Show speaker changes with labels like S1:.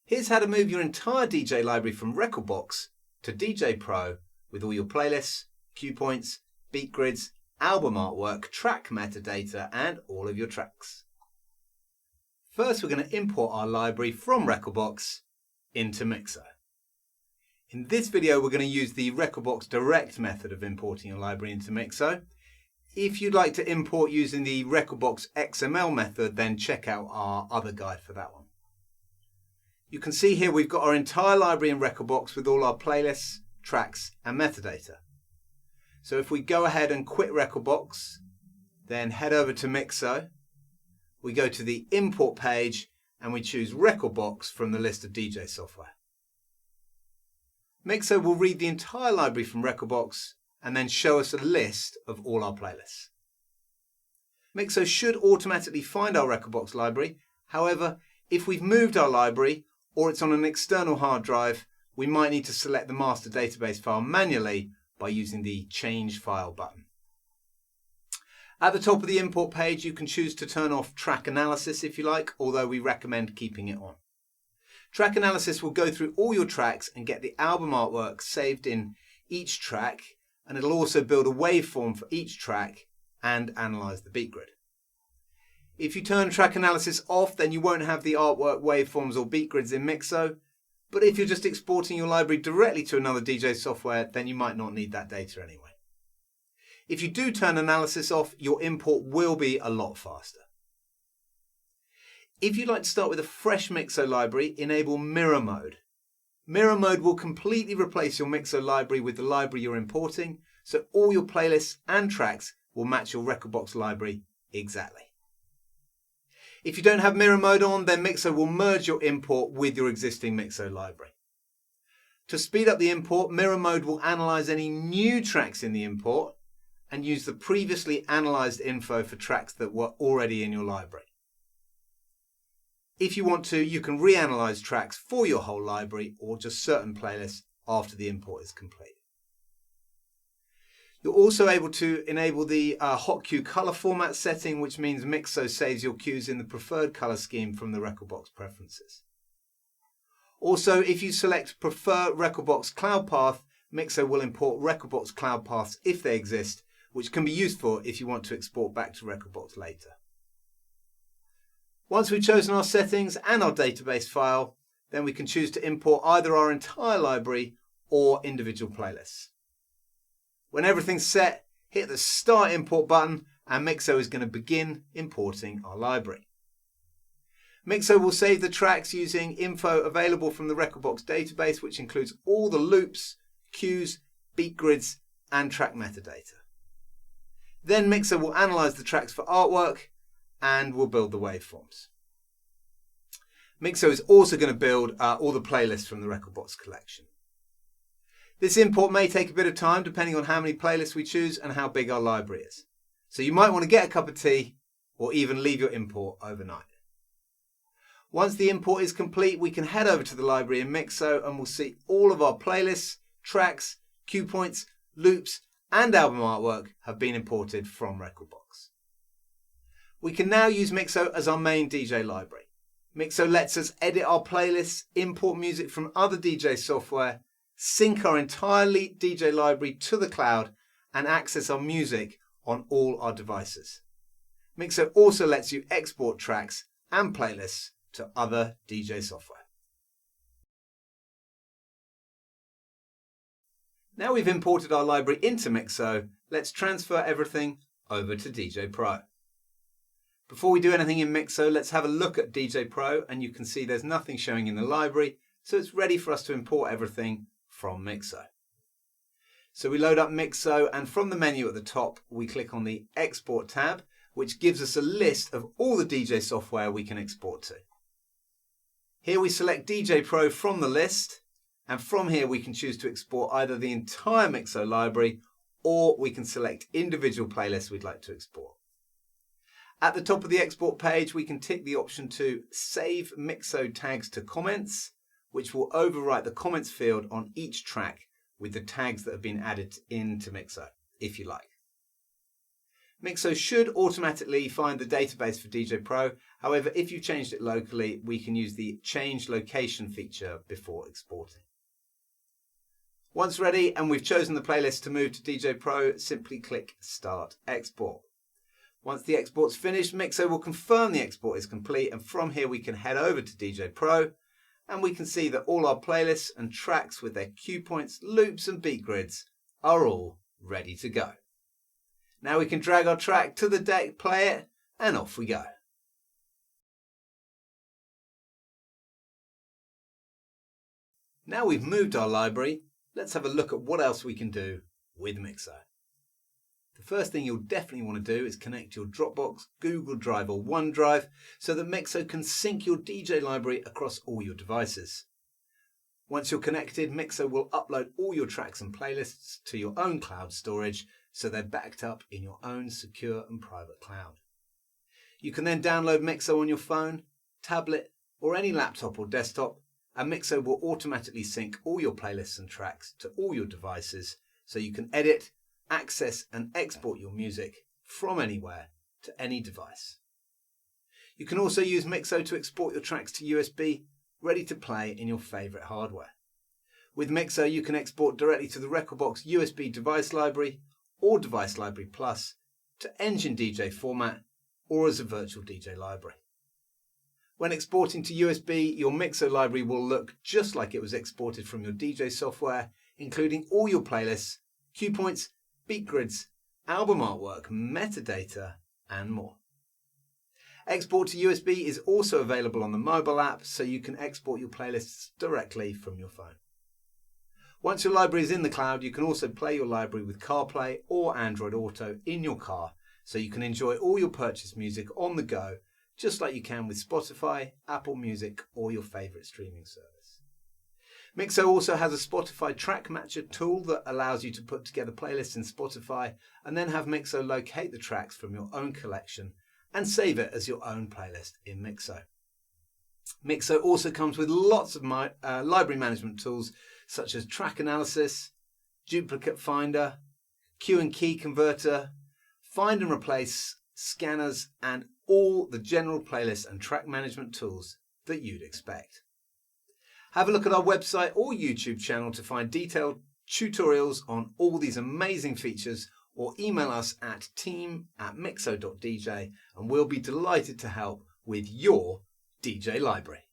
S1: Here's how to move your entire DJ library from Rekordbox to DJ Pro with all your playlists, cue points, beat grids, album artwork, track metadata, and all of your tracks. First, we're going to import our library from Rekordbox into Mixo. In this video, we're going to use the Rekordbox Direct method of importing your library into Mixo. If you'd like to import using the Rekordbox XML method, then check out our other guide for that one. You can see here we've got our entire library in Rekordbox with all our playlists, tracks, and metadata. So if we go ahead and quit Rekordbox, then head over to Mixo, we go to the import page and we choose Rekordbox from the list of DJ software. Mixo will read the entire library from Rekordbox and then show us a list of all our playlists. Mixo should automatically find our Rekordbox library. However, if we've moved our library or it's on an external hard drive, we might need to select the master database file manually by using the Change File button. At the top of the import page, you can choose to turn off track analysis if you like, although we recommend keeping it on. Track analysis will go through all your tracks and get the album artwork saved in each track, and it'll also build a waveform for each track and analyze the beat grid. If you turn track analysis off, then you won't have the artwork, waveforms or beat grids in Mixo, but if you're just exporting your library directly to another DJ software, then you might not need that data anyway. If you do turn analysis off, your import will be a lot faster. If you'd like to start with a fresh Mixo library, enable Mirror Mode. Mirror Mode will completely replace your Mixo library with the library you're importing, so all your playlists and tracks will match your Rekordbox library exactly. If you don't have Mirror Mode on, then Mixo will merge your import with your existing Mixo library. To speed up the import, Mirror Mode will analyze any new tracks in the import and use the previously analyzed info for tracks that were already in your library. If you want to, you can reanalyze tracks for your whole library or just certain playlists after the import is complete. You're also able to enable the hot cue color format setting, which means Mixo saves your cues in the preferred color scheme from the Rekordbox preferences. Also, if you select Prefer Rekordbox Cloud Path, Mixo will import Rekordbox Cloud Paths if they exist, which can be useful if you want to export back to Rekordbox later. Once we've chosen our settings and our database file, then we can choose to import either our entire library or individual playlists. When everything's set, hit the Start Import button and Mixo is going to begin importing our library. Mixo will save the tracks using info available from the Rekordbox database, which includes all the loops, cues, beat grids, and track metadata. Then Mixo will analyze the tracks for artwork and will build the waveforms. Mixo is also going to build all the playlists from the Rekordbox collection. This import may take a bit of time depending on how many playlists we choose and how big our library is. So you might want to get a cup of tea or even leave your import overnight. Once the import is complete, we can head over to the library in Mixo and we'll see all of our playlists, tracks, cue points, loops, and album artwork have been imported from Rekordbox. We can now use Mixo as our main DJ library. Mixo lets us edit our playlists, import music from other DJ software, sync our entire DJ library to the cloud, and access our music on all our devices. Mixo also lets you export tracks and playlists to other DJ software. Now we've imported our library into Mixo, let's transfer everything over to DJ Pro. Before we do anything in Mixo, let's have a look at DJ Pro, and you can see there's nothing showing in the library, so it's ready for us to import everything from Mixo. So we load up Mixo, and from the menu at the top, we click on the Export tab, which gives us a list of all the DJ software we can export to. Here we select DJ Pro from the list, and from here we can choose to export either the entire Mixo library or we can select individual playlists we'd like to export. At the top of the export page, we can tick the option to save Mixo tags to comments, which will overwrite the comments field on each track with the tags that have been added into Mixo, if you like. Mixo should automatically find the database for DJ Pro. However, if you've changed it locally, we can use the change location feature before exporting. Once ready and we've chosen the playlist to move to DJ Pro, simply click Start Export. Once the export's finished, Mixo will confirm the export is complete, and from here we can head over to DJ Pro and we can see that all our playlists and tracks with their cue points, loops and beat grids are all ready to go. Now we can drag our track to the deck, play it, and off we go. Now we've moved our library, let's have a look at what else we can do with Mixo. The first thing you'll definitely want to do is connect your Dropbox, Google Drive or OneDrive so that Mixo can sync your DJ library across all your devices. Once you're connected, Mixo will upload all your tracks and playlists to your own cloud storage so they're backed up in your own secure and private cloud. You can then download Mixo on your phone, tablet or any laptop or desktop, and Mixo will automatically sync all your playlists and tracks to all your devices so you can edit, access and export your music from anywhere to any device. You can also use Mixo to export your tracks to USB, ready to play in your favourite hardware. With Mixo you can export directly to the Rekordbox USB device library or Device Library Plus, to Engine DJ format or as a virtual DJ library. When exporting to USB, your Mixo library will look just like it was exported from your DJ software, including all your playlists, cue points, beat grids, album artwork, metadata, and more. Export to USB is also available on the mobile app, so you can export your playlists directly from your phone. Once your library is in the cloud, you can also play your library with CarPlay or Android Auto in your car, so you can enjoy all your purchased music on the go, just like you can with Spotify, Apple Music, or your favourite streaming service. Mixo also has a Spotify track matcher tool that allows you to put together playlists in Spotify and then have Mixo locate the tracks from your own collection and save it as your own playlist in Mixo. Mixo also comes with lots of library management tools such as track analysis, duplicate finder, cue and key converter, find and replace, scanners, and all the general playlist and track management tools that you'd expect. Have a look at our website or YouTube channel to find detailed tutorials on all these amazing features, or email us at team@mixo.dj and we'll be delighted to help with your DJ library.